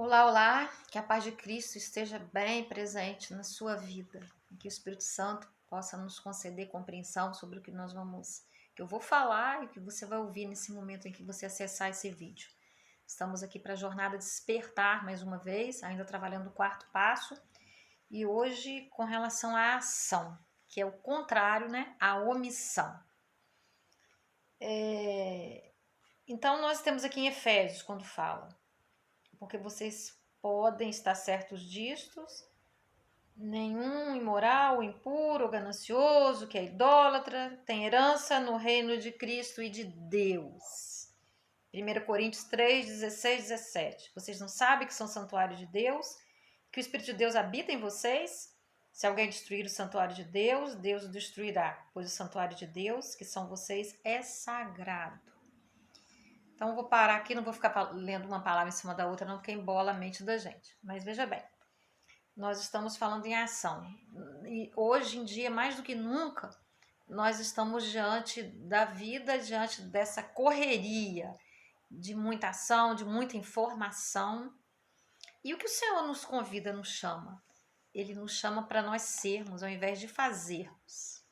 Olá, olá, que a paz de Cristo esteja bem presente na sua vida, que o Espírito Santo possa nos conceder compreensão sobre o que eu vou falar e o que você vai ouvir nesse momento em que você acessar esse vídeo. Estamos aqui para a jornada Despertar mais uma vez, ainda trabalhando o quarto passo, e hoje com relação à ação, que é o contrário, né, à omissão. Então nós temos aqui em Efésios quando fala, porque vocês podem estar certos disto, nenhum imoral, impuro ou ganancioso, que é idólatra, tem herança no reino de Cristo e de Deus. 1 Coríntios 3, 16, 17. Vocês não sabem que são santuário de Deus, que o Espírito de Deus habita em vocês? Se alguém destruir o santuário de Deus, Deus o destruirá, pois o santuário de Deus, que são vocês, é sagrado. Então, eu vou parar aqui, não vou ficar lendo uma palavra em cima da outra, não, porque embola a mente da gente. Mas veja bem, nós estamos falando em ação. E hoje em dia, mais do que nunca, nós estamos diante da vida, diante dessa correria de muita ação, de muita informação. E o que o Senhor nos convida, nos chama? Ele nos chama para nós sermos, ao invés de fazermos.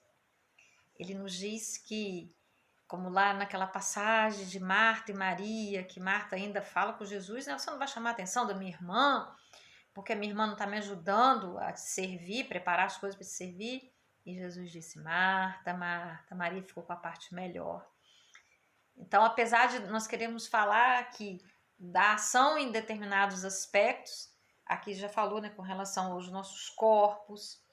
Ele nos diz que, como lá naquela passagem de Marta e Maria, que Marta ainda fala com Jesus, né? Você não vai chamar a atenção da minha irmã, porque a minha irmã não está me ajudando a te servir, preparar as coisas para te servir. E Jesus disse, Marta, Marta, Maria ficou com a parte melhor. Então, apesar de nós queremos falar aqui da ação em determinados aspectos, aqui já falou, né, com relação aos nossos corpos,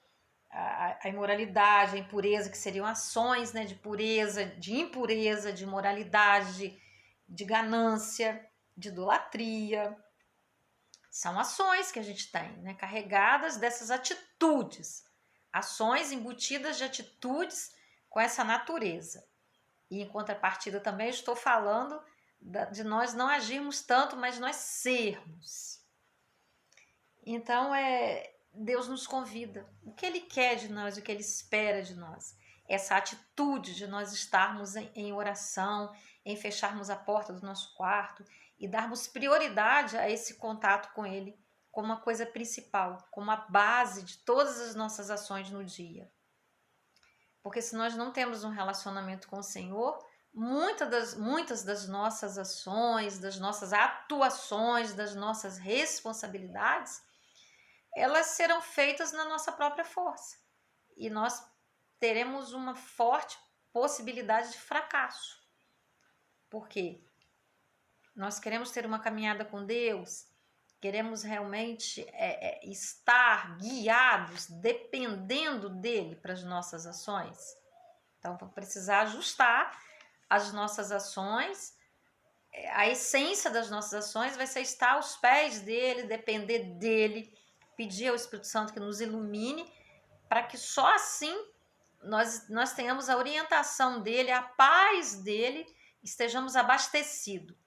a imoralidade, a impureza, que seriam ações, né, de pureza, de impureza, de imoralidade, de ganância, de idolatria. São ações que a gente tem, né, carregadas dessas atitudes, ações embutidas de atitudes com essa natureza. E em contrapartida também estou falando de nós não agirmos tanto, mas nós sermos. Então, Deus nos convida. O que Ele quer de nós, o que Ele espera de nós? Essa atitude de nós estarmos em oração, em fecharmos a porta do nosso quarto e darmos prioridade a esse contato com Ele como uma coisa principal, como a base de todas as nossas ações no dia. Porque se nós não temos um relacionamento com o Senhor, muitas das nossas ações, das nossas atuações, das nossas responsabilidades, elas serão feitas na nossa própria força. E nós teremos uma forte possibilidade de fracasso. Por quê? Nós queremos ter uma caminhada com Deus, queremos realmente estar guiados, dependendo dele para as nossas ações. Então, vamos precisar ajustar as nossas ações. A essência das nossas ações vai ser estar aos pés dele, depender dele, pedir ao Espírito Santo que nos ilumine, para que só assim nós tenhamos a orientação dele, a paz dele, estejamos abastecidos.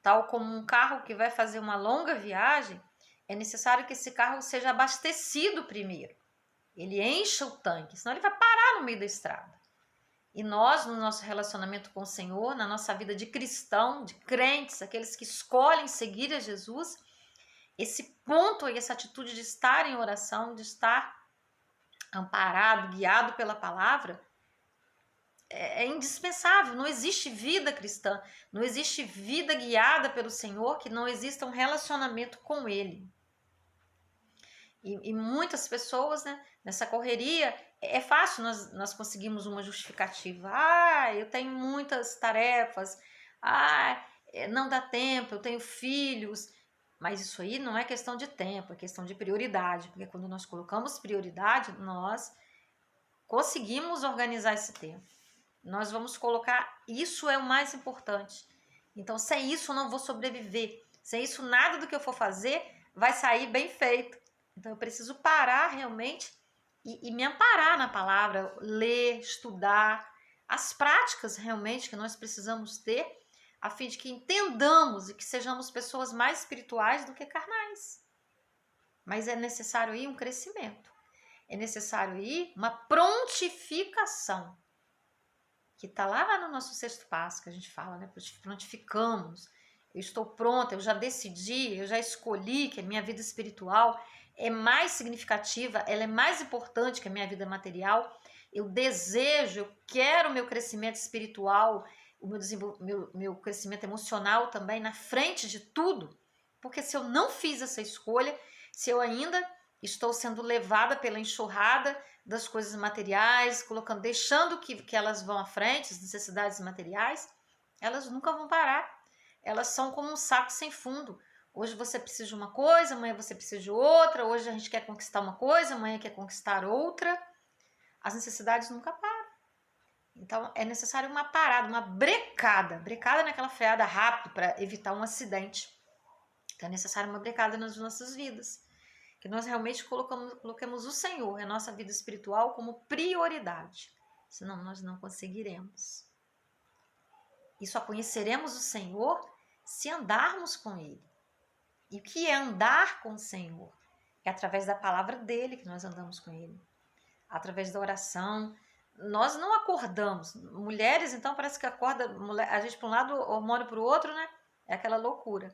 Tal como um carro que vai fazer uma longa viagem, é necessário que esse carro seja abastecido primeiro. Ele encha o tanque, senão ele vai parar no meio da estrada. E nós, no nosso relacionamento com o Senhor, na nossa vida de cristão, de crentes, aqueles que escolhem seguir a Jesus, esse ponto e essa atitude de estar em oração, de estar amparado, guiado pela palavra, é indispensável. Não existe vida cristã, não existe vida guiada pelo Senhor que não exista um relacionamento com Ele. E muitas pessoas, né, nessa correria, é fácil nós conseguirmos uma justificativa. Eu tenho muitas tarefas, não dá tempo, eu tenho filhos. Mas isso aí não é questão de tempo, é questão de prioridade, porque quando nós colocamos prioridade, nós conseguimos organizar esse tempo. Nós vamos colocar, isso é o mais importante. Então, sem isso eu não vou sobreviver. Sem isso, nada do que eu for fazer vai sair bem feito. Então, eu preciso parar realmente e me amparar na palavra, ler, estudar, as práticas realmente que nós precisamos ter, a fim de que entendamos e que sejamos pessoas mais espirituais do que carnais. Mas é necessário aí um crescimento. É necessário aí uma prontificação, que está lá no nosso sexto passo, que a gente fala, né? Prontificamos. eu estou pronta, eu já decidi, eu já escolhi que a minha vida espiritual é mais significativa, ela é mais importante que a minha vida material. Eu desejo, eu quero o meu crescimento espiritual, o meu crescimento emocional também na frente de tudo. Porque se eu não fiz essa escolha, se eu ainda estou sendo levada pela enxurrada das coisas materiais, deixando que elas vão à frente, as necessidades materiais, elas nunca vão parar. Elas são como um saco sem fundo. Hoje você precisa de uma coisa, amanhã você precisa de outra, hoje a gente quer conquistar uma coisa, amanhã quer conquistar outra. As necessidades nunca param. Então é necessário uma parada, uma brecada naquela freada rápido para evitar um acidente. Então é necessário uma brecada nas nossas vidas. Que nós realmente coloquemos o Senhor, a nossa vida espiritual, como prioridade. Senão nós não conseguiremos. E só conheceremos o Senhor se andarmos com Ele. E o que é andar com o Senhor? É através da palavra dEle que nós andamos com Ele. Através da oração. Nós não acordamos. Mulheres, então, parece que acorda a gente para um lado, hormônio para o outro, né? É aquela loucura.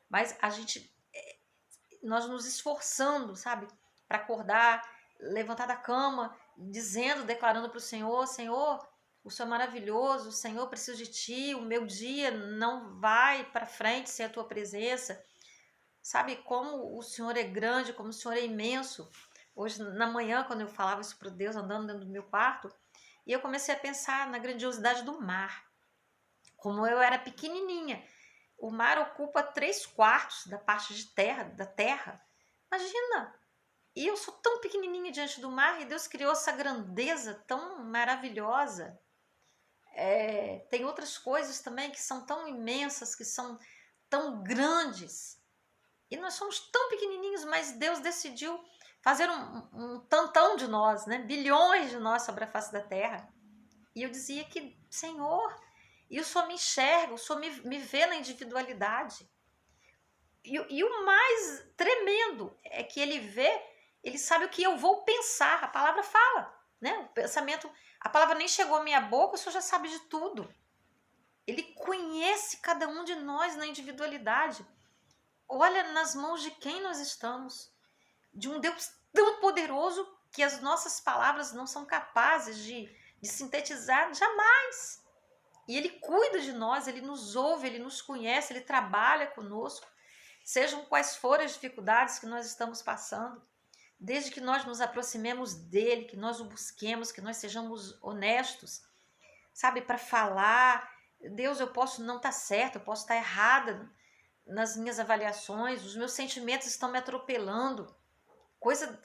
Mas nós nos esforçando, sabe? Para acordar, levantar da cama, dizendo, declarando para o Senhor, Senhor, o Senhor é maravilhoso, Senhor, preciso de Ti, o meu dia não vai para frente sem a Tua presença. Sabe como o Senhor é grande, como o Senhor é imenso. Hoje, na manhã, quando eu falava isso para Deus, andando dentro do meu quarto, e eu comecei a pensar na grandiosidade do mar. Como eu era pequenininha. O mar ocupa 3/4 da parte de terra, da terra. Imagina! E eu sou tão pequenininha diante do mar e Deus criou essa grandeza tão maravilhosa. Tem outras coisas também que são tão imensas, que são tão grandes. E nós somos tão pequenininhos, mas Deus decidiu fazer um tantão de nós, né? Bilhões de nós sobre a face da terra. E eu dizia que, Senhor, e o Senhor me enxerga, o Senhor me vê na individualidade. E o mais tremendo é que Ele vê, Ele sabe o que eu vou pensar. A palavra fala, né? O pensamento, a palavra nem chegou à minha boca, o Senhor já sabe de tudo. Ele conhece cada um de nós na individualidade. Olha nas mãos de quem nós estamos. De um Deus tão poderoso que as nossas palavras não são capazes de sintetizar jamais. E Ele cuida de nós, Ele nos ouve, Ele nos conhece, Ele trabalha conosco. Sejam quais forem as dificuldades que nós estamos passando, desde que nós nos aproximemos dEle, que nós o busquemos, que nós sejamos honestos, sabe, para falar. Deus, eu posso não estar certa, eu posso estar errada nas minhas avaliações, os meus sentimentos estão me atropelando, coisa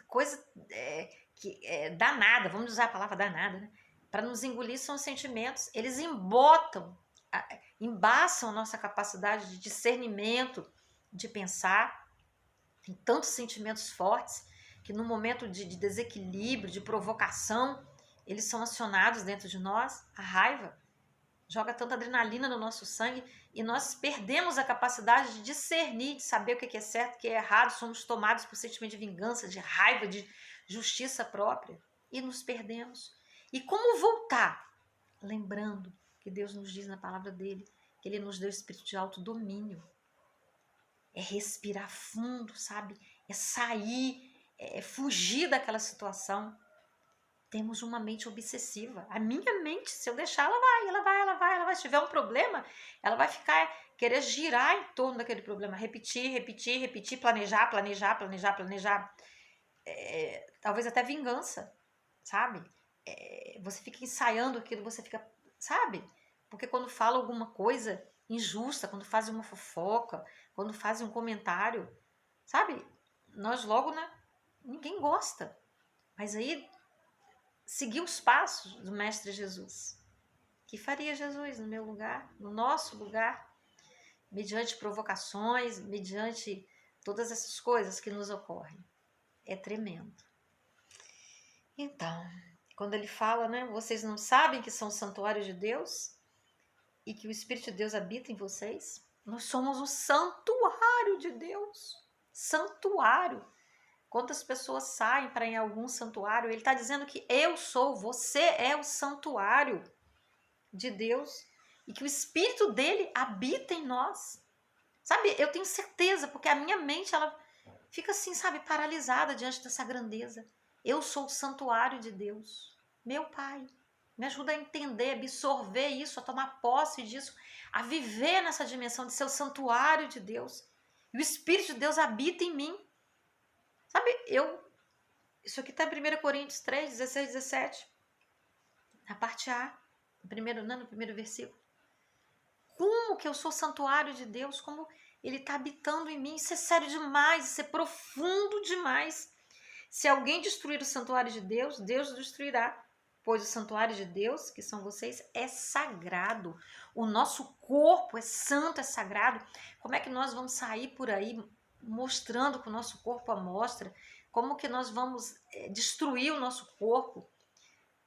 danada, vamos usar a palavra danada, né? Para nos engolir são os sentimentos, eles embaçam a nossa capacidade de discernimento, de pensar. Tem tantos sentimentos fortes que no momento de desequilíbrio, de provocação, eles são acionados dentro de nós. A raiva joga tanta adrenalina no nosso sangue e nós perdemos a capacidade de discernir, de saber o que é certo, o que é errado. Somos tomados por sentimento de vingança, de raiva, de justiça própria e nos perdemos. E como voltar? Lembrando que Deus nos diz na palavra dele que Ele nos deu o espírito de autodomínio. É respirar fundo, sabe? É sair, é fugir daquela situação. Temos uma mente obsessiva. A minha mente, se eu deixar, ela vai. Se tiver um problema, ela vai querer girar em torno daquele problema. Repetir, planejar. Talvez até vingança, sabe? Você fica ensaiando aquilo, você fica, sabe? Porque quando fala alguma coisa injusta, quando fazem uma fofoca, quando fazem um comentário, sabe? Nós logo, né? Ninguém gosta. Mas aí, seguir os passos do Mestre Jesus. Que faria Jesus no meu lugar, no nosso lugar, mediante provocações, mediante todas essas coisas que nos ocorrem. É tremendo. Então, quando ele fala, né? Vocês não sabem que são santuários de Deus? E que o Espírito de Deus habita em vocês? Nós somos o santuário de Deus. Santuário. Quantas pessoas saem para ir em algum santuário? Ele está dizendo que eu sou, você é o santuário de Deus. E que o Espírito dele habita em nós. Sabe, eu tenho certeza, porque a minha mente, ela fica assim, sabe, paralisada diante dessa grandeza. Eu sou o santuário de Deus, meu Pai. Me ajuda a entender, absorver isso, a tomar posse disso, a viver nessa dimensão de ser o santuário de Deus. E o Espírito de Deus habita em mim. Sabe, isso aqui está em 1 Coríntios 3, 16, 17. Na parte A, no primeiro versículo. Como que eu sou santuário de Deus? Como Ele está habitando em mim? Isso é sério demais, isso é profundo demais. Se alguém destruir o santuário de Deus, Deus o destruirá. Pois o santuário de Deus, que são vocês, é sagrado. O nosso corpo é santo, é sagrado. Como é que nós vamos sair por aí mostrando que o nosso corpo à mostra? Como que nós vamos destruir o nosso corpo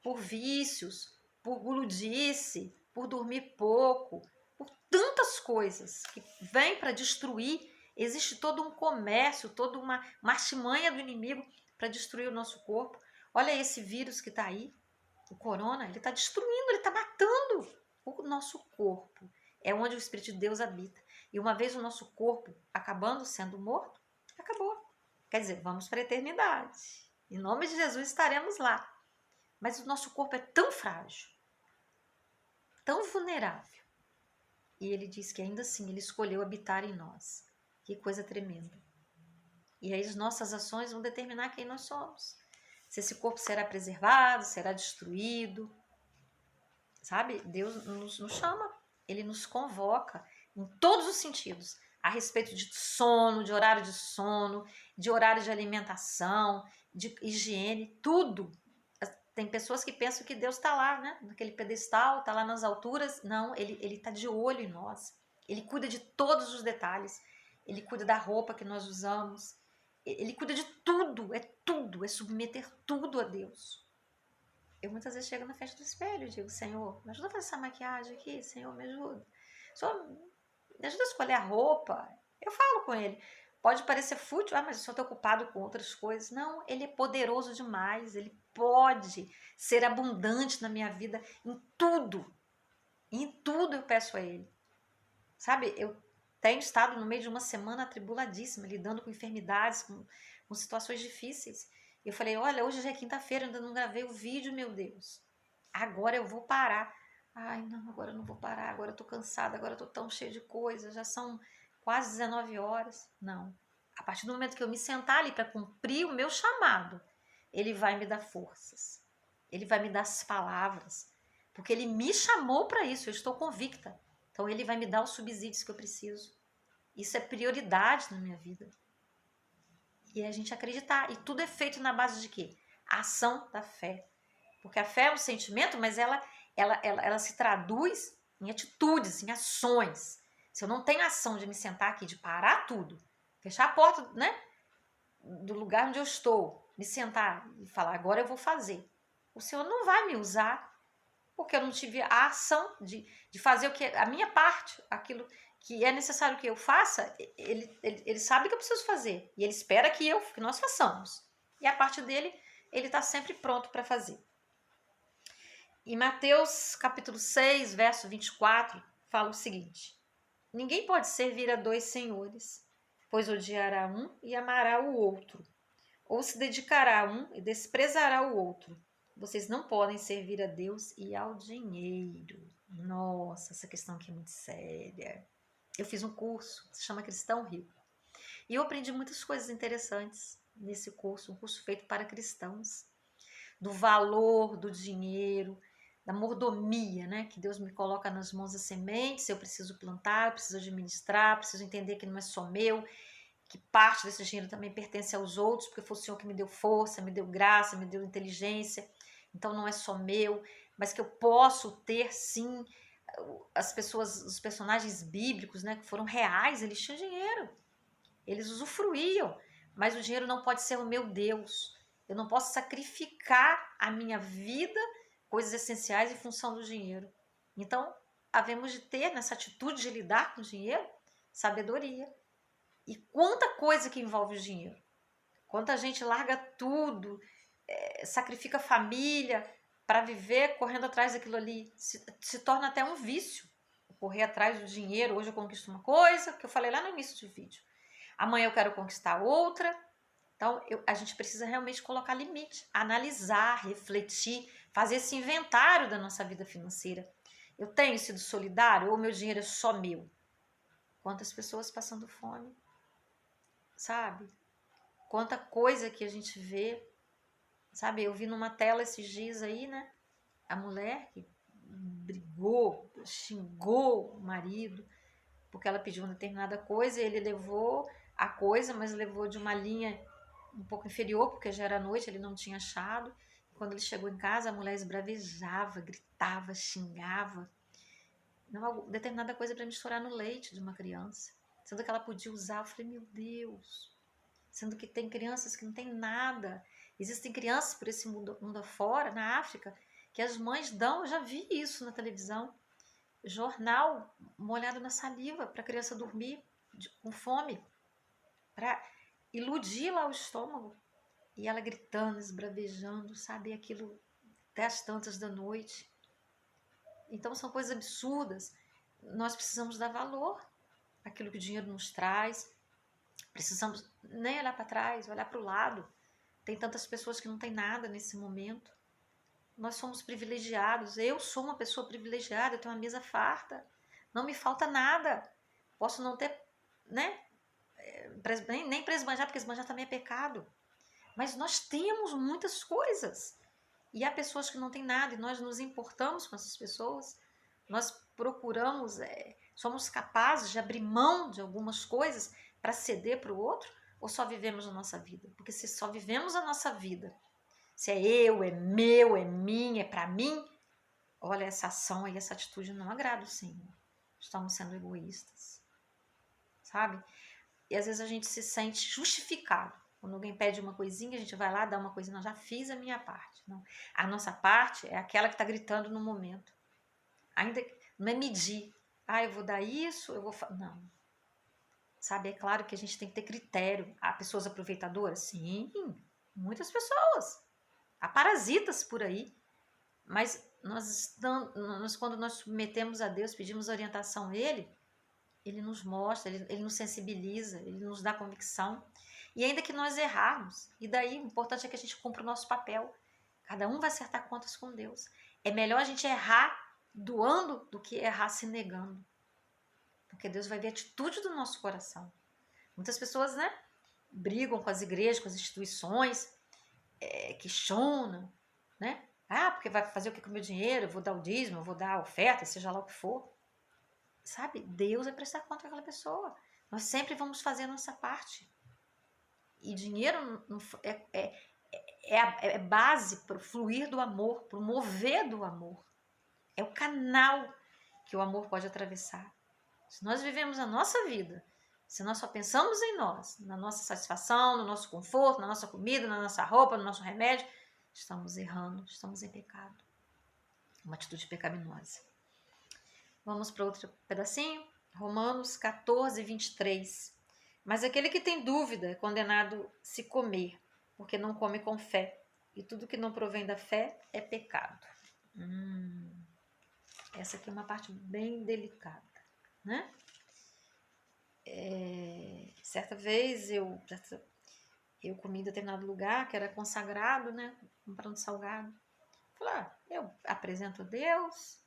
por vícios, por guludice, por dormir pouco, por tantas coisas que vêm para destruir? Existe todo um comércio, toda uma artimanha do inimigo para destruir o nosso corpo. Olha esse vírus que está aí, o corona, ele está destruindo, ele está matando o nosso corpo. É onde o Espírito de Deus habita. E uma vez o nosso corpo acabando sendo morto, acabou. Quer dizer, vamos para a eternidade. Em nome de Jesus estaremos lá. Mas o nosso corpo é tão frágil, tão vulnerável. E ele diz que ainda assim ele escolheu habitar em nós. Que coisa tremenda. E aí as nossas ações vão determinar quem nós somos. Se esse corpo será preservado, será destruído. Sabe? Deus nos chama, Ele nos convoca em todos os sentidos. A respeito de sono, de horário de alimentação, de higiene, tudo. Tem pessoas que pensam que Deus está lá, né? Naquele pedestal, está lá nas alturas. Não, Ele está de olho em nós. Ele cuida de todos os detalhes. Ele cuida da roupa que nós usamos. Ele cuida de tudo, é submeter tudo a Deus. Eu muitas vezes chego na frente do espelho e digo, Senhor, me ajuda a fazer essa maquiagem aqui, Senhor, me ajuda. Senhor, me ajuda a escolher a roupa. Eu falo com ele. Pode parecer fútil, mas o Senhor está ocupado com outras coisas. Não, Ele é poderoso demais. Ele pode ser abundante na minha vida em tudo. Em tudo eu peço a Ele. Sabe, eu tenho estado no meio de uma semana atribuladíssima, lidando com enfermidades, com situações difíceis. Eu falei, olha, hoje já é quinta-feira, ainda não gravei o vídeo, meu Deus. Agora eu vou parar. Ai, não, agora eu não vou parar, agora eu tô cansada, agora eu tô tão cheia de coisa, já são quase 19 horas. Não. A partir do momento que eu me sentar ali para cumprir o meu chamado, Ele vai me dar forças. Ele vai me dar as palavras. Porque Ele me chamou para isso, eu estou convicta. Então Ele vai me dar os subsídios que eu preciso. Isso é prioridade na minha vida. E a gente acreditar. E tudo é feito na base de quê? A ação da fé. Porque a fé é um sentimento, mas ela se traduz em atitudes, em ações. Se eu não tenho ação de me sentar aqui, de parar tudo, fechar a porta, né, do lugar onde eu estou, me sentar e falar, agora eu vou fazer. O Senhor não vai me usar porque eu não tive a ação de fazer o que a minha parte, aquilo que é necessário que eu faça, ele sabe que eu preciso fazer. E Ele espera que nós façamos. E a parte dele, Ele está sempre pronto para fazer. Em Mateus capítulo 6, verso 24, fala o seguinte: ninguém pode servir a dois senhores, pois odiará um e amará o outro, ou se dedicará a um e desprezará o outro. Vocês não podem servir a Deus e ao dinheiro. Nossa, essa questão aqui é muito séria. Eu fiz um curso, se chama Cristão Rico. E eu aprendi muitas coisas interessantes nesse curso, um curso feito para cristãos. Do valor do dinheiro, da mordomia, né? Que Deus me coloca nas mãos as sementes, eu preciso plantar, eu preciso administrar, preciso entender que não é só meu, que parte desse dinheiro também pertence aos outros, porque foi o Senhor que me deu força, me deu graça, me deu inteligência. Então não é só meu, mas que eu posso ter sim as pessoas, os personagens bíblicos, né, que foram reais, eles tinham dinheiro. Eles usufruíam, mas o dinheiro não pode ser o meu Deus. Eu não posso sacrificar a minha vida, coisas essenciais em função do dinheiro. Então, havemos de ter nessa atitude de lidar com o dinheiro, sabedoria. E quanta coisa que envolve o dinheiro. Quanta gente larga tudo, sacrifica a família para viver correndo atrás daquilo ali. Se torna até um vício. correr atrás do dinheiro. Hoje eu conquisto uma coisa, que eu falei lá no início do vídeo. Amanhã eu quero conquistar outra. Então, a gente precisa realmente colocar limite, analisar, refletir, fazer esse inventário da nossa vida financeira. Eu tenho sido solidário ou meu dinheiro é só meu? Quantas pessoas passando fome, sabe? Quanta coisa que a gente vê, sabe? Eu vi numa tela esses dias aí, né? A mulher que brigou, xingou o marido, porque ela pediu uma determinada coisa e ele levou a coisa, mas levou de uma linha um pouco inferior, porque já era noite, ele não tinha achado. Quando ele chegou em casa, a mulher esbravejava, gritava, xingava. Não, determinada coisa para misturar no leite de uma criança. Sendo que ela podia usar, eu falei, meu Deus. Sendo que tem crianças que não tem nada. Existem crianças por esse mundo afora, na África, que as mães dão, eu já vi isso na televisão, jornal molhado na saliva para a criança dormir com fome, para iludir lá o estômago. E ela gritando, esbravejando, sabe? Aquilo até as tantas da noite. Então são coisas absurdas. Nós precisamos dar valor àquilo que o dinheiro nos traz. Precisamos nem olhar para trás, olhar para o lado. Tem tantas pessoas que não têm nada nesse momento. Nós somos privilegiados. Eu sou uma pessoa privilegiada, eu tenho uma mesa farta. Não me falta nada. Posso não ter, né? Nem para esbanjar, porque esbanjar também é pecado. Mas nós temos muitas coisas. E há pessoas que não têm nada e nós nos importamos com essas pessoas. Nós procuramos, somos capazes de abrir mão de algumas coisas para ceder para o outro, ou só vivemos a nossa vida? Porque se só vivemos a nossa vida, se é eu, é meu, é minha, é para mim, olha, essa ação aí, essa atitude não agrada o Senhor. Estamos sendo egoístas, sabe? E às vezes a gente se sente justificado. Quando alguém pede uma coisinha, a gente vai lá, dá uma coisinha, não, já fiz a minha parte. Não. A nossa parte é aquela que está gritando no momento. Ainda não é medir. Ah, eu vou dar isso, eu vou... Não. Sabe, é claro que a gente tem que ter critério. Há pessoas aproveitadoras? Sim, muitas pessoas. Há parasitas por aí. Mas quando nós submetemos a Deus, pedimos orientação a Ele nos mostra, ele nos sensibiliza, ele nos dá convicção. E ainda que nós errarmos, e daí o importante é que a gente cumpra o nosso papel. Cada um vai acertar contas com Deus. É melhor a gente errar doando do que errar se negando. Porque Deus vai ver a atitude do nosso coração. Muitas pessoas, né, brigam com as igrejas, com as instituições, questionam, né? Ah, porque vai fazer o que com o meu dinheiro? Eu vou dar o dízimo, eu vou dar a oferta, seja lá o que for. Sabe? Deus vai prestar conta àquela pessoa. Nós sempre vamos fazer a nossa parte. E dinheiro é base para o fluir do amor, para o mover do amor. É o canal que o amor pode atravessar. Se nós vivemos a nossa vida, se nós só pensamos em nós, na nossa satisfação, no nosso conforto, na nossa comida, na nossa roupa, no nosso remédio, estamos errando, estamos em pecado. Uma atitude pecaminosa. Vamos para outro pedacinho? Romanos 14, 23. Mas aquele que tem dúvida é condenado a se comer, porque não come com fé. E tudo que não provém da fé é pecado. Essa aqui é uma parte bem delicada, né? Certa vez eu comi em determinado lugar que era consagrado, né? Comprando salgado. Falei, eu apresento a Deus,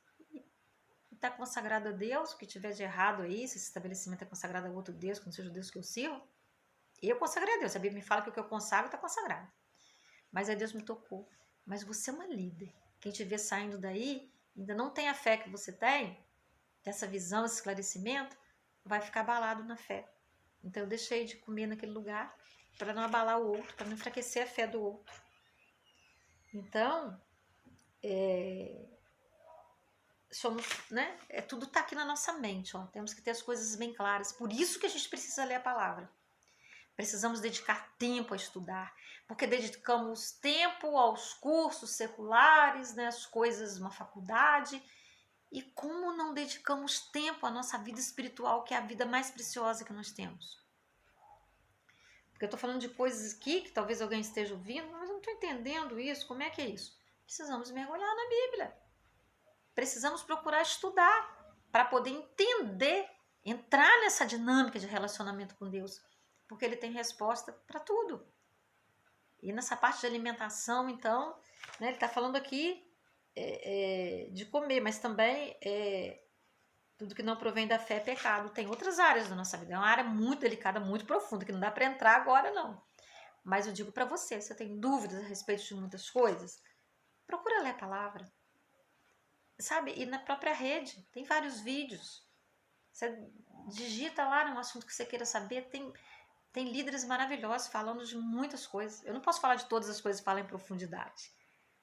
está consagrado a Deus, o que tiver de errado aí, se esse estabelecimento é consagrado a outro Deus, que não seja o Deus que eu sirvo, eu consagrei a Deus. A Bíblia me fala que o que eu consagro está consagrado. Mas aí Deus me tocou. Mas você é uma líder. Quem te vê saindo daí, ainda não tem a fé que você tem, dessa visão, esse esclarecimento, vai ficar abalado na fé. Então eu deixei de comer naquele lugar para não abalar o outro, para não enfraquecer a fé do outro. Então, somos, né? Tudo está aqui na nossa mente, ó. Temos que ter as coisas bem claras. Por isso que a gente precisa ler a palavra. Precisamos dedicar tempo a estudar, porque dedicamos tempo aos cursos seculares, né, as coisas de uma faculdade, e como não dedicamos tempo à nossa vida espiritual, que é a vida mais preciosa que nós temos? Porque eu estou falando de coisas aqui que talvez alguém esteja ouvindo, mas eu não estou entendendo isso, como é que é isso? Precisamos mergulhar na Bíblia. Precisamos procurar estudar. para poder entender, entrar nessa dinâmica de relacionamento com Deus, porque Ele tem resposta para tudo. E nessa parte de alimentação, então, né, Ele está falando aqui de comer, mas também tudo que não provém da fé é pecado. Tem outras áreas da nossa vida, é uma área muito delicada, muito profunda, que não dá para entrar agora, não. Mas eu digo para você, se você tem dúvidas a respeito de muitas coisas, procura ler a palavra. Sabe? E na própria rede, tem vários vídeos. Você digita lá num assunto que você queira saber, tem líderes maravilhosos falando de muitas coisas. Eu não posso falar de todas as coisas e falar em profundidade,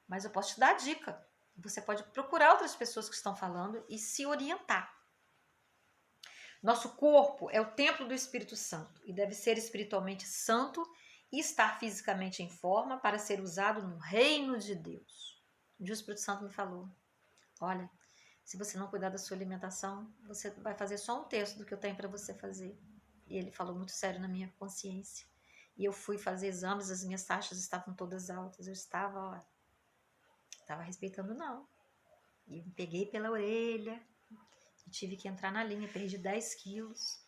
mas eu posso te dar a dica. Você pode procurar outras pessoas que estão falando e se orientar. Nosso corpo é o templo do Espírito Santo e deve ser espiritualmente santo e estar fisicamente em forma para ser usado no reino de Deus. Um dia o Espírito Santo me falou, olha, se você não cuidar da sua alimentação, você vai fazer só um terço do que eu tenho para você fazer. E ele falou muito sério na minha consciência. E eu fui fazer exames, as minhas taxas estavam todas altas. Eu estava respeitando não. E me peguei pela orelha, e tive que entrar na linha, perdi 10 quilos.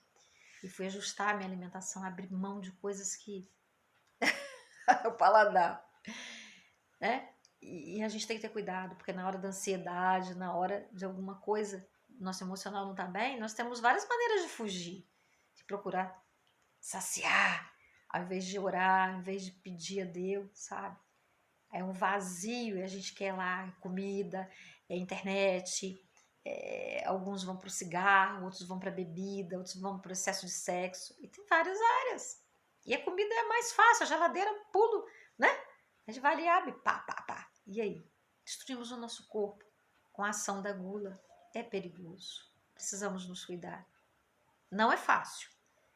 E fui ajustar a minha alimentação, abrir mão de coisas que... o paladar, né? E a gente tem que ter cuidado, porque na hora da ansiedade, na hora de alguma coisa, nosso emocional não tá bem, nós temos várias maneiras de fugir, de procurar saciar, ao invés de orar, ao invés de pedir a Deus, sabe? É um vazio e a gente quer lá comida, internet, alguns vão pro cigarro, outros vão pra bebida, outros vão pro excesso de sexo, e tem várias áreas. E a comida é mais fácil, a geladeira, pulo, né? A gente vai ali e abre, pá, pá, pá. E aí? Destruímos o nosso corpo com a ação da gula. É perigoso. Precisamos nos cuidar. Não é fácil.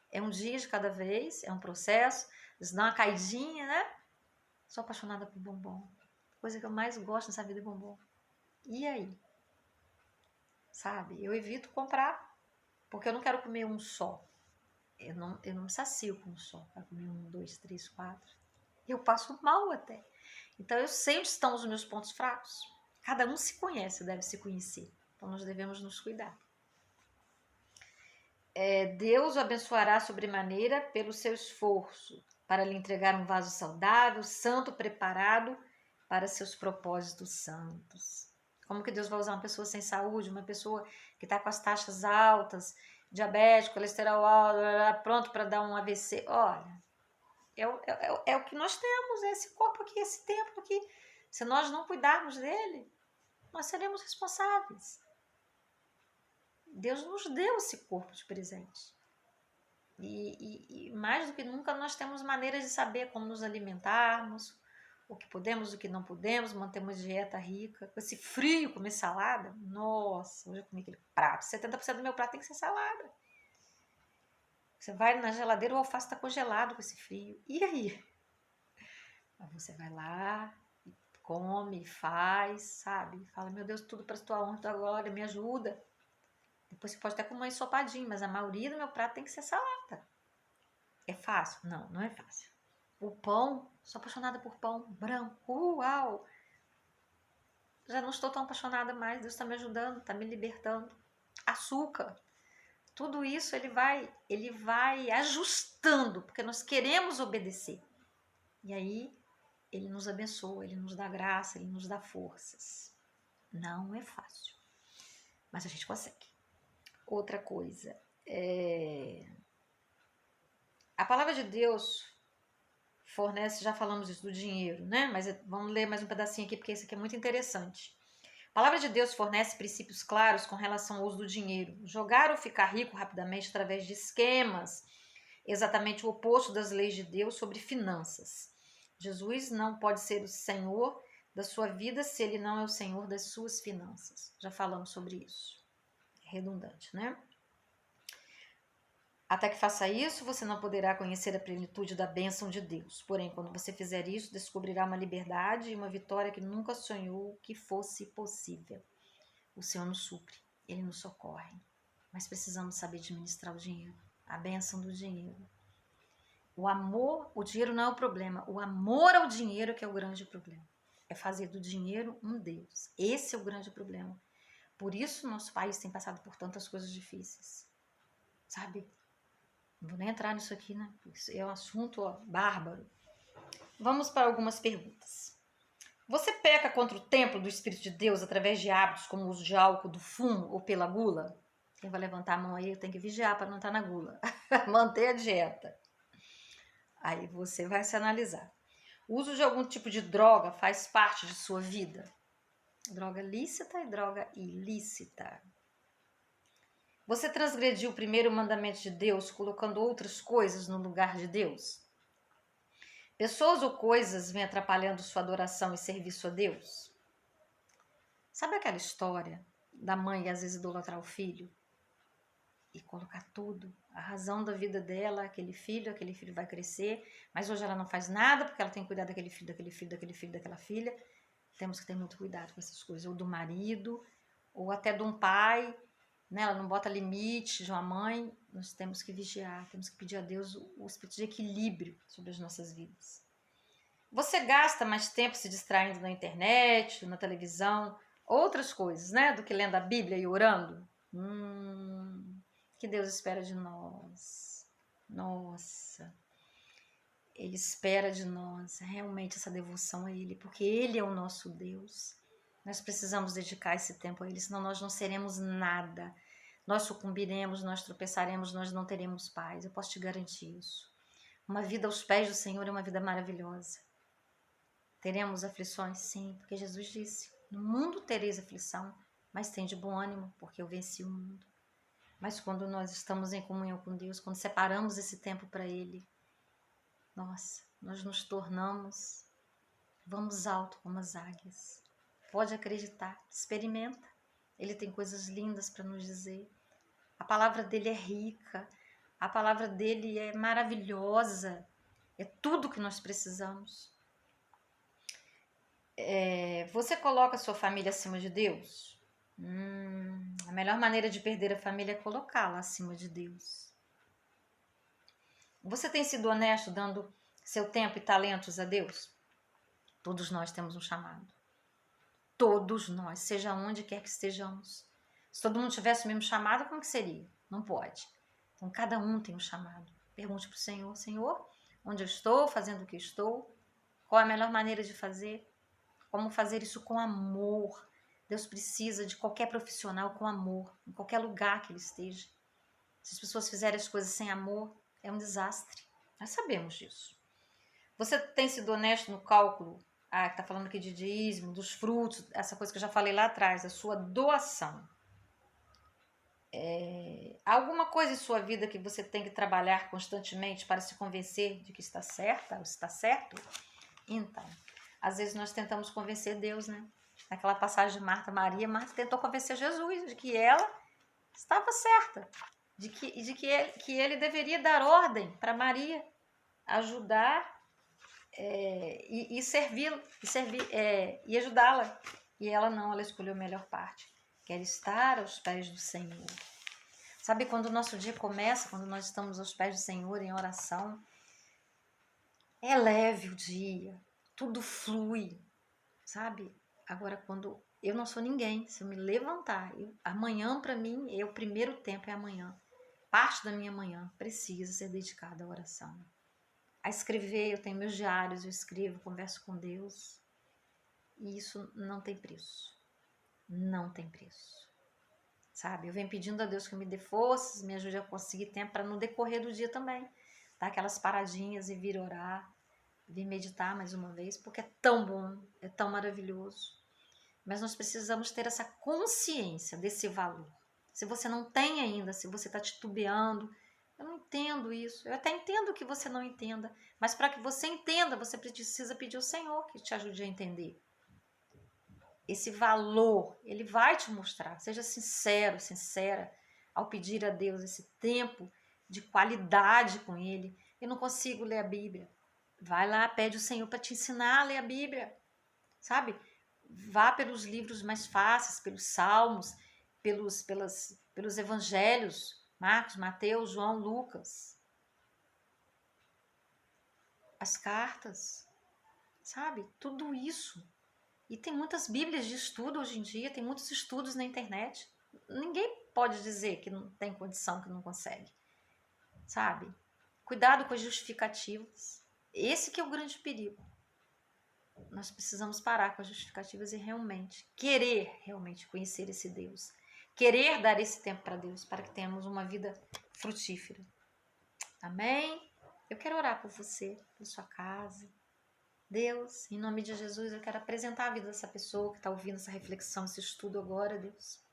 É um dia de cada vez, é um processo. Às vezes dá uma caidinha, né? Sou apaixonada por bombom. A coisa que eu mais gosto nessa vida é bombom. E aí? Sabe? Eu evito comprar, porque eu não quero comer um só. Eu não me sacio com um só. Para comer 1, 2, 3, 4. Eu passo mal até. Então eu sei onde estão os meus pontos fracos. Cada um se conhece, deve se conhecer. Então nós devemos nos cuidar. Deus o abençoará sobremaneira pelo seu esforço para lhe entregar um vaso saudável, santo, preparado para seus propósitos santos. Como que Deus vai usar uma pessoa sem saúde, uma pessoa que está com as taxas altas, diabetes, colesterol alto, pronto para dar um AVC? Olha, é o que nós temos, é esse corpo aqui, esse templo aqui. Se nós não cuidarmos dele, nós seremos responsáveis. Deus nos deu esse corpo de presente. E mais do que nunca nós temos maneiras de saber como nos alimentarmos, o que podemos, o que não podemos, manter uma dieta rica. Com esse frio, comer salada, nossa, hoje eu comi aquele prato, 70% do meu prato tem que ser salada. Você vai na geladeira, o alface está congelado com esse frio. E aí? Aí você vai lá, come, faz, sabe? Fala, meu Deus, tudo para tua honra, tua glória, me ajuda. Depois você pode até comer um ensopadinho, mas a maioria do meu prato tem que ser salada. É fácil? Não, não é fácil. O pão, sou apaixonada por pão branco, uau! Já não estou tão apaixonada mais, Deus está me ajudando, está me libertando. Açúcar, tudo isso ele vai ajustando, porque nós queremos obedecer. E aí, ele nos abençoa, ele nos dá graça, ele nos dá forças. Não é fácil, mas a gente consegue. Outra coisa, a palavra de Deus fornece, já falamos isso do dinheiro, né? Mas vamos ler mais um pedacinho aqui, porque esse aqui é muito interessante. A palavra de Deus fornece princípios claros com relação ao uso do dinheiro. Jogar ou ficar rico rapidamente através de esquemas, exatamente o oposto das leis de Deus sobre finanças. Jesus não pode ser o Senhor da sua vida se ele não é o Senhor das suas finanças. Já falamos sobre isso. É redundante, né? Até que faça isso, você não poderá conhecer a plenitude da bênção de Deus. Porém, quando você fizer isso, descobrirá uma liberdade e uma vitória que nunca sonhou que fosse possível. O Senhor nos supre, Ele nos socorre. Mas precisamos saber administrar o dinheiro, a bênção do dinheiro. O amor, o dinheiro não é o problema. O amor ao dinheiro que é o grande problema. É fazer do dinheiro um Deus. Esse é o grande problema. Por isso nosso país tem passado por tantas coisas difíceis, sabe? Não vou nem entrar nisso aqui, né? Isso é um assunto, ó, bárbaro. Vamos para algumas perguntas. Você peca contra o templo do Espírito de Deus através de hábitos como o uso de álcool, do fumo ou pela gula? Quem vai levantar a mão aí tem que vigiar para não estar na gula. Manter a dieta. Aí você vai se analisar. O uso de algum tipo de droga faz parte de sua vida? Droga lícita e droga ilícita. Você transgrediu o primeiro mandamento de Deus colocando outras coisas no lugar de Deus? Pessoas ou coisas vêm atrapalhando sua adoração e serviço a Deus? Sabe aquela história da mãe às vezes idolatrar o filho? E colocar tudo, a razão da vida dela, aquele filho vai crescer, mas hoje ela não faz nada porque ela tem que cuidar daquele filho, daquela filha. Temos que ter muito cuidado com essas coisas, ou do marido, ou até de um pai, né? Ela não bota limite de uma mãe. Nós temos que vigiar, temos que pedir a Deus o espírito de equilíbrio sobre as nossas vidas. Você gasta mais tempo se distraindo na internet, na televisão, outras coisas, né? Do que lendo a Bíblia e orando? Que Deus espera de nós. Nossa, Ele espera de nós realmente essa devoção a Ele, porque Ele é o nosso Deus. Nós precisamos dedicar esse tempo a Ele, senão nós não seremos nada. Nós sucumbiremos, nós tropeçaremos, nós não teremos paz. Eu posso te garantir isso. Uma vida aos pés do Senhor é uma vida maravilhosa. Teremos aflições? Sim, porque Jesus disse: no mundo tereis aflição, mas tende bom ânimo, porque eu venci o mundo. Mas quando nós estamos em comunhão com Deus, quando separamos esse tempo para Ele, nossa, nós nos tornamos, vamos alto como as águias. Pode acreditar, experimenta. Ele tem coisas lindas para nos dizer. A palavra dele é rica, a palavra dele é maravilhosa, é tudo que nós precisamos. Você coloca a sua família acima de Deus? A melhor maneira de perder a família é colocá-la acima de Deus. Você tem sido honesto dando seu tempo e talentos a Deus? Todos nós temos um chamado. Todos nós, seja onde quer que estejamos. Se todo mundo tivesse o mesmo chamado, como que seria? Não pode. Então, cada um tem um chamado. Pergunte para o Senhor: Senhor, onde eu estou, fazendo o que estou? Qual é a melhor maneira de fazer? Como fazer isso com amor? Deus precisa de qualquer profissional com amor, em qualquer lugar que ele esteja. Se as pessoas fizerem as coisas sem amor, é um desastre. Nós sabemos disso. Você tem sido honesto no cálculo? Que está falando aqui de dízimo, dos frutos, essa coisa que eu já falei lá atrás, a sua doação. Há alguma coisa em sua vida que você tem que trabalhar constantemente para se convencer de que está certa ou está certo? Então, às vezes nós tentamos convencer Deus, né? Naquela passagem de Marta tentou convencer Jesus de que ela estava certa, de que ele deveria dar ordem para Maria, ajudar e servi-la, e ajudá-la. E ela não, ela escolheu a melhor parte, que era estar aos pés do Senhor. Sabe, quando o nosso dia começa, quando nós estamos aos pés do Senhor em oração, é leve o dia, tudo flui, sabe? Agora, quando eu não sou ninguém, se eu me levantar, amanhã para mim, o primeiro tempo é amanhã. Parte da minha manhã precisa ser dedicada à oração. A escrever, eu tenho meus diários, eu escrevo, converso com Deus. E isso não tem preço. Não tem preço. Sabe? Eu venho pedindo a Deus que me dê forças, me ajude a conseguir tempo para no decorrer do dia também dar aquelas paradinhas e vir orar, vir meditar mais uma vez, porque é tão bom, é tão maravilhoso. Mas nós precisamos ter essa consciência desse valor. Se você não tem ainda, se você está titubeando, eu não entendo isso. Eu até entendo que você não entenda, mas para que você entenda, você precisa pedir ao Senhor que te ajude a entender. Esse valor, Ele vai te mostrar. Seja sincero, sincera, ao pedir a Deus esse tempo de qualidade com Ele. Eu não consigo ler a Bíblia. Vai lá, pede ao Senhor para te ensinar a ler a Bíblia, sabe? Vá pelos livros mais fáceis, pelos salmos, pelos evangelhos, Marcos, Mateus, João, Lucas. As cartas, sabe? Tudo isso. E tem muitas bíblias de estudo hoje em dia, tem muitos estudos na internet. Ninguém pode dizer que não tem condição, que não consegue, sabe? Cuidado com as justificativas. Esse que é o grande perigo. Nós precisamos parar com as justificativas e realmente querer realmente conhecer esse Deus. Querer dar esse tempo para Deus, para que tenhamos uma vida frutífera. Amém? Eu quero orar por você, por sua casa. Deus, em nome de Jesus, eu quero apresentar a vida dessa pessoa que está ouvindo essa reflexão, esse estudo agora, Deus.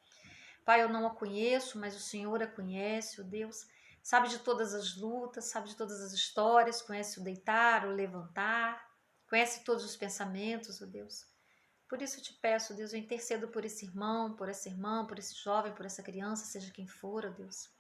Pai, eu não a conheço, mas o Senhor a conhece, o Deus sabe de todas as lutas, sabe de todas as histórias, conhece o deitar, o levantar, conhece todos os pensamentos, ó Deus. Por isso eu te peço, Deus, eu intercedo por esse irmão, por essa irmã, por esse jovem, por essa criança, seja quem for, ó Deus.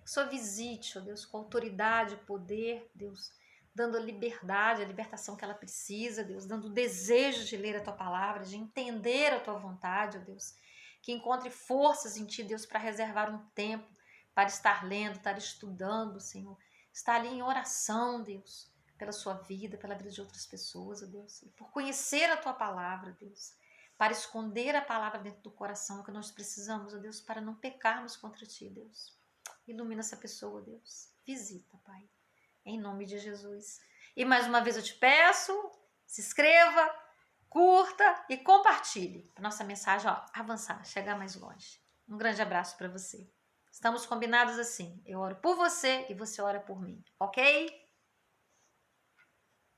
Que só visite, ó Deus, com autoridade, poder, Deus, dando a liberdade, a libertação que ela precisa, Deus, dando o desejo de ler a Tua palavra, de entender a Tua vontade, ó Deus. Que encontre forças em Ti, Deus, para reservar um tempo para estar lendo, estar estudando, Senhor. Estar ali em oração, Deus, pela sua vida, pela vida de outras pessoas, ó Deus. E por conhecer a Tua palavra, Deus. Para esconder a palavra dentro do coração, que nós precisamos, ó Deus, para não pecarmos contra Ti, Deus. Ilumina essa pessoa, Deus. Visita, Pai. Em nome de Jesus. E mais uma vez eu te peço, se inscreva, curta e compartilhe. Para nossa mensagem avançar, chegar mais longe. Um grande abraço para você. Estamos combinados assim. Eu oro por você e você ora por mim, ok?